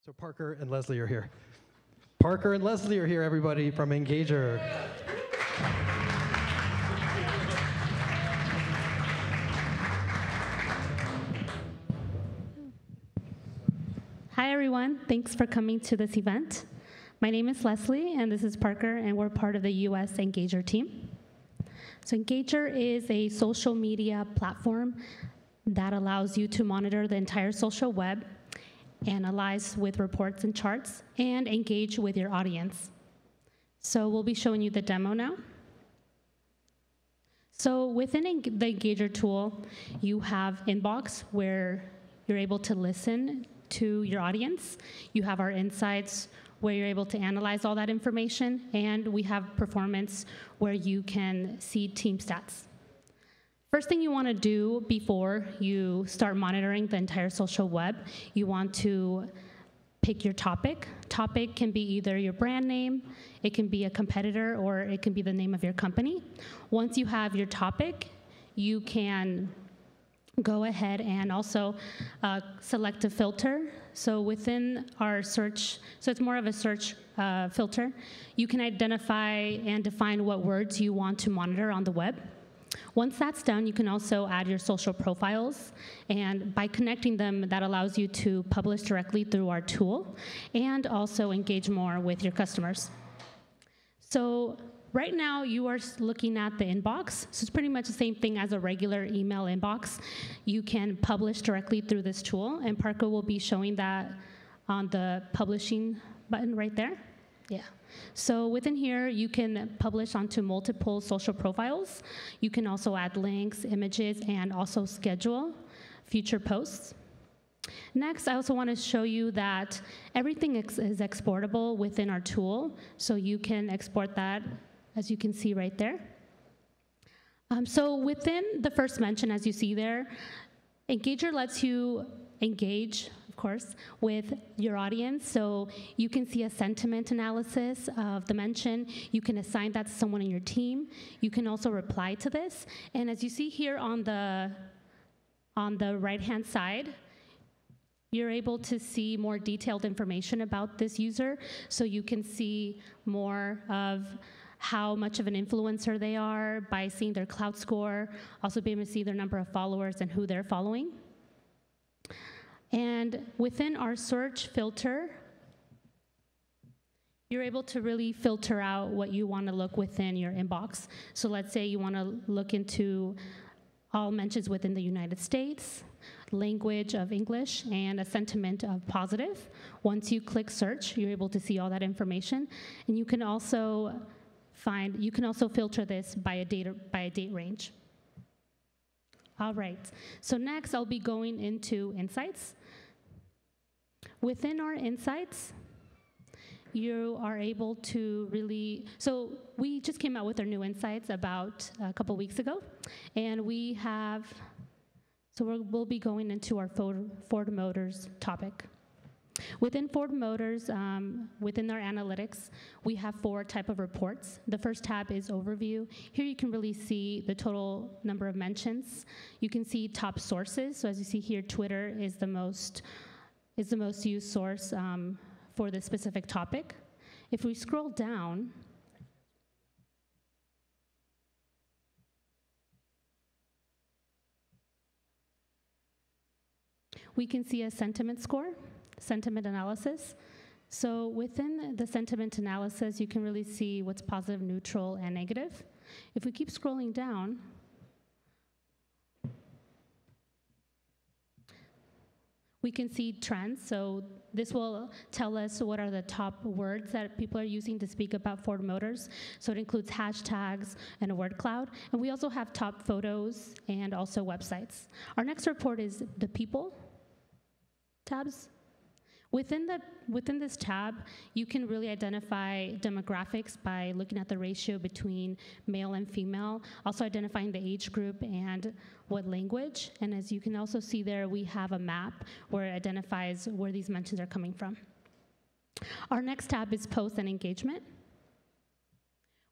So Parker and Leslie are here. Parker and Leslie are here, everybody, from Engager. Hi, everyone. Thanks for coming to this event. My name is Leslie, and this is Parker, and we're part of the US Engager team. So Engager is a social media platform that allows you to monitor the entire social web, analyze with reports and charts, and engage with your audience. So we'll be showing you the demo now. So within the Engager tool, you have Inbox, where you're able to listen to your audience. You have our Insights, where you're able to analyze all that information, and we have Performance, where you can see team stats. First thing you want to do before you start monitoring the entire social web, you want to pick your topic. Topic can be either your brand name, it can be a competitor, or it can be the name of your company. Once you have your topic, you can go ahead and also select a filter. So within our search, so it's more of a search filter, you can identify and define what words you want to monitor on the web. Once that's done, you can also add your social profiles, and by connecting them, that allows you to publish directly through our tool and also engage more with your customers. So right now, you are looking at the inbox, so it's pretty much the same thing as a regular email inbox. You can publish directly through this tool, and Parker will be showing that on the publishing button right there. Yeah. So within here, you can publish onto multiple social profiles. You can also add links, images, and also schedule future posts. Next, I also want to show you that everything is exportable within our tool, so you can export that, as you can see right there. So within the first mention, as you see there, Engager lets you engage, of course, with your audience. So you can see a sentiment analysis of the mention. You can assign that to someone in your team. You can also reply to this. And as you see here on the right-hand side, you're able to see more detailed information about this user. So you can see more of how much of an influencer they are by seeing their cloud score, also be able to see their number of followers and who they're following. And within our search filter, you're able to really filter out what you want to look within your inbox. So let's say you want to look into all mentions within the United States, language of English, and a sentiment of positive. Once you click search, you're able to see all that information. And you can also filter this by a date range. All right, so next I'll be going into Insights. Within our Insights, you are able to really, so we just came out with our new Insights about a couple weeks ago, and we'll be going into our Ford Motors topic. Within Ford Motors, within our analytics, we have 4 types of reports. The first tab is Overview. Here you can really see the total number of mentions. You can see top sources. So as you see here, Twitter is the most used source for this specific topic. If we scroll down, we can see a sentiment score. Sentiment analysis. So within the sentiment analysis, you can really see what's positive, neutral, and negative. If we keep scrolling down, we can see trends. So this will tell us what are the top words that people are using to speak about Ford Motors. So it includes hashtags and a word cloud. And we also have top photos and also websites. Our next report is the People tabs. Within this tab, you can really identify demographics by looking at the ratio between male and female, also identifying the age group and what language. And as you can also see there, we have a map where it identifies where these mentions are coming from. Our next tab is Post and Engagement.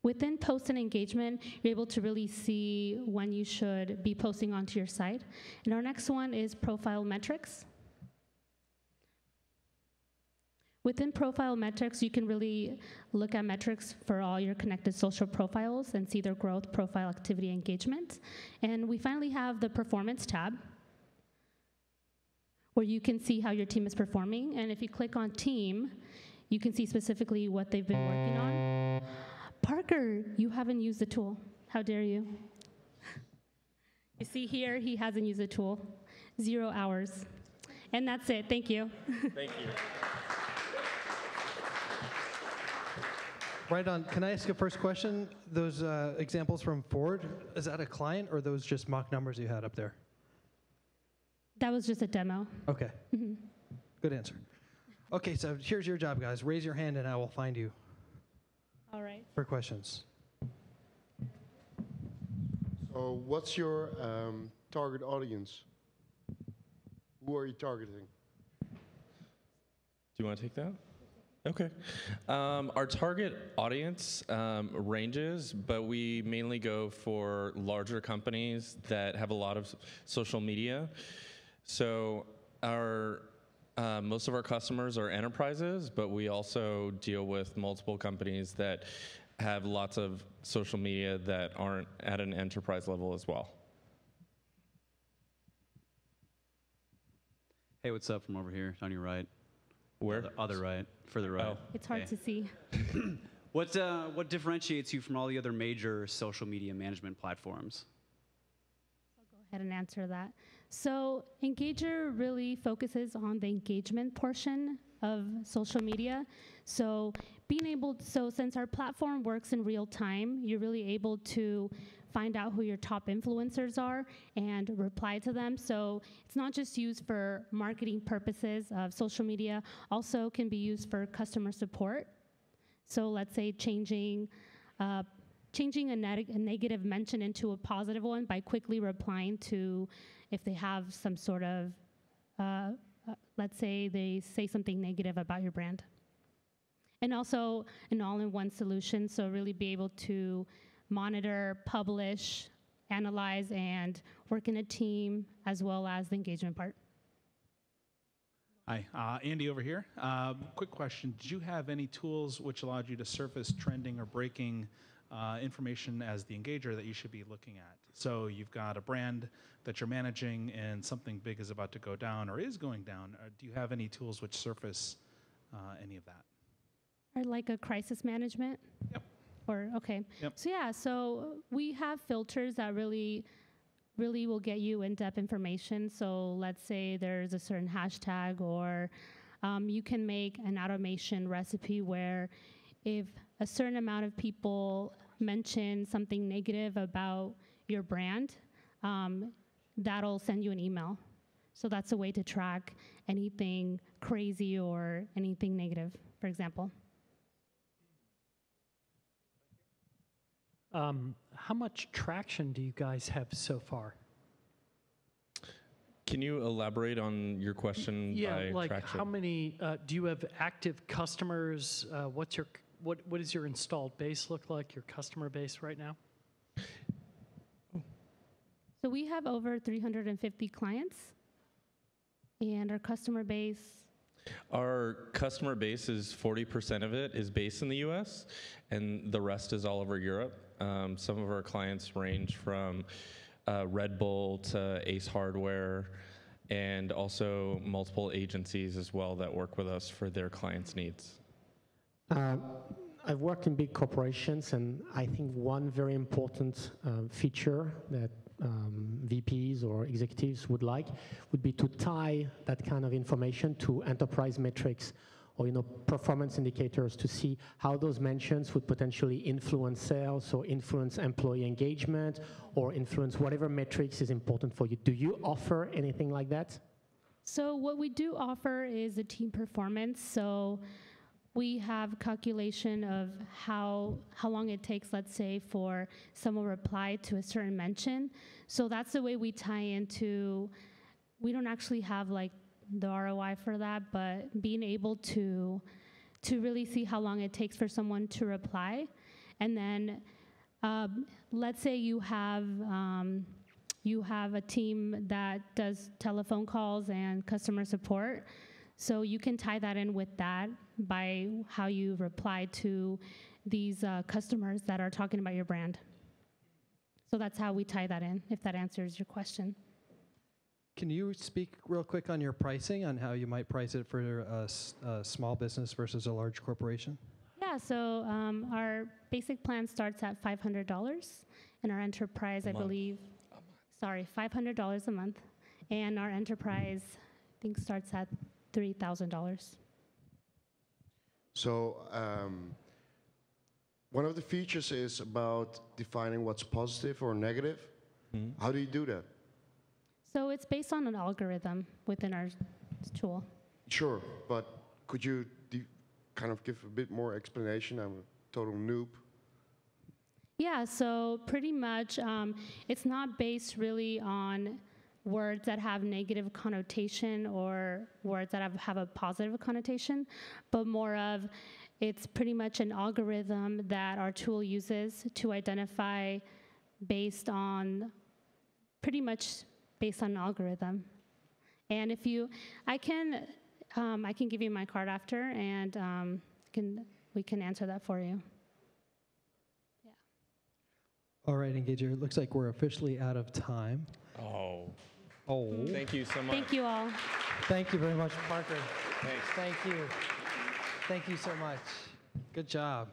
Within Post and Engagement, you're able to really see when you should be posting onto your site. And our next one is Profile Metrics. Within profile metrics, you can really look at metrics for all your connected social profiles and see their growth, profile activity, engagement. And we finally have the performance tab, where you can see how your team is performing. And if you click on team, you can see specifically what they've been working on. Parker, you haven't used the tool. How dare you? You see here, he hasn't used the tool. 0 hours. And that's it. Thank you. Thank you. Right on. Can I ask a first question? Those examples from Ford, is that a client or those just mock numbers you had up there? That was just a demo. Okay. Good answer. Okay, so here's your job, guys. Raise your hand and I will find you All right. for questions. So what's your target audience? Who are you targeting? Do you want to take that? Okay. Our target audience ranges, but we mainly go for larger companies that have a lot of social media. So our most of our customers are enterprises, but we also deal with multiple companies that have lots of social media that aren't at an enterprise level as well. Hey, what's up from over here on your right? Where? Other right, further right. Oh. It's hard to see. What differentiates you from all the other major social media management platforms? I'll go ahead and answer that. So Engager really focuses on the engagement portion of social media. So since our platform works in real time, you're really able to find out who your top influencers are and reply to them. So it's not just used for marketing purposes of social media, also can be used for customer support. So let's say changing a negative mention into a positive one by quickly replying to if they have some sort of, let's say they say something negative about your brand. And also an all-in-one solution, so really be able to monitor, publish, analyze, and work in a team, as well as the engagement part. Hi, Andy over here. Quick question. Did you have any tools which allowed you to surface trending or breaking information as the engager that you should be looking at? So you've got a brand that you're managing and something big is about to go down or is going down. Do you have any tools which surface any of that? Or like a crisis management? Yep. Or, okay. Yep. So yeah, so we have filters that really will get you in-depth information. So let's say there's a certain hashtag, or you can make an automation recipe where if a certain amount of people mention something negative about your brand, that'll send you an email. So that's a way to track anything crazy or anything negative, for example. How much traction do you guys have so far? Can you elaborate on your question by like traction? how many, do you have active customers? What does your installed base look like, your customer base right now? So we have over 350 clients, and our customer base. Our customer base is 40% of it is based in the U.S., and the rest is all over Europe. Some of our clients range from Red Bull to Ace Hardware, and also multiple agencies as well that work with us for their clients' needs. I've worked in big corporations, and I think one very important feature that VPs or executives would be to tie that kind of information to enterprise metrics or performance indicators to see how those mentions would potentially influence sales or influence employee engagement or influence whatever metrics is important for you. Do you offer anything like that? So what we do offer is a team performance. So we have calculation of how long it takes, let's say, for someone to reply to a certain mention. So that's the way we tie into, we don't actually have like the ROI for that, but being able to really see how long it takes for someone to reply. And then let's say you have a team that does telephone calls and customer support. So you can tie that in with that by how you reply to these customers that are talking about your brand. So that's how we tie that in, if that answers your question. Can you speak real quick on your pricing, on how you might price it for a small business versus a large corporation? Yeah, so our basic plan starts at $500, and our enterprise, I believe, $500 a month, and our enterprise, I think, starts at $3,000. So one of the features is about defining what's positive or negative. How do you do that? So it's based on an algorithm within our tool. Sure, but could you kind of give a bit more explanation? I'm a total noob. Yeah, so pretty much it's not based really on words that have negative connotation or words that have a positive connotation, but more of it's pretty much an algorithm that our tool uses to identify based on an algorithm. And if you, I can give you my card after, and we can answer that for you. Yeah. All right, Engager, it looks like we're officially out of time. Oh. Oh. Thank you so much. Thank you all. Thank you very much, Parker. Thanks. Thank you. Thank you so much. Good job.